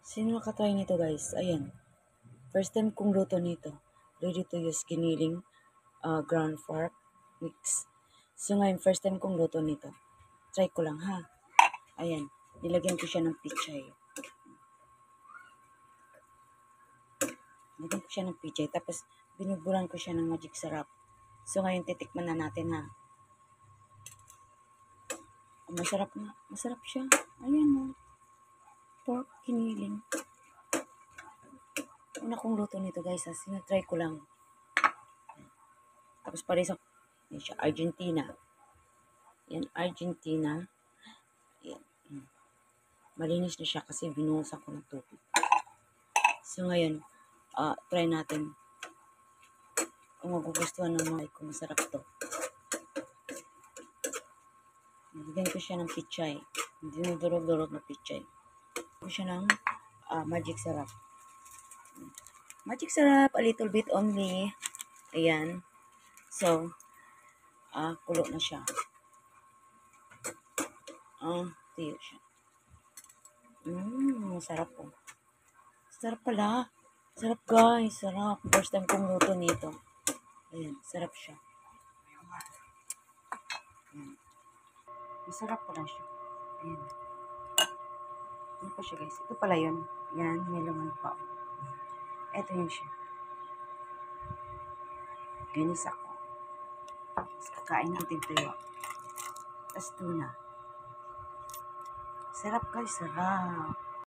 Sino nakatry nito guys? Ayan. First time kong luto nito. Ready to use giniling ground pork mix. So ngayon, first time kong luto nito. Try ko lang ha. Ayan. Nilagyan ko siya ng pichay. Nilagyan ko siya ng pichay. Tapos binuburan ko siya ng magic sarap. So ngayon, titikman na natin ha. Masarap na. Masarap siya. Ayan o. Pork giniling. Una kong luto nito guys ha. Sinatry ko lang. Tapos pares ako. Yan siya. Argentina. Yan. Argentina. Yan. Malinis na siya kasi binuhusan ko ng tubig. So ngayon, try natin. Kung magugustuhan ng mga kung masarap to. Nilagyan ko siya ng pichay. Dinudurog-durog na pichay. Ko siya ng magic sarap. Magic sarap, a little bit only. Ayan. So, kulo na siya. Tiyo siya. Sarap po. Sarap pala. Sarap guys, sarap. First time kong luto nito. Ayan, sarap siya. Ayan. Masarap pala siya. Ayan. Ano pa siya guys? Ito pala yun. Yan, may laman pa. Ito yun siya. Ginis ako. Tapos kakain natin tuyo. Tapos tuna. Sarap guys, sarap.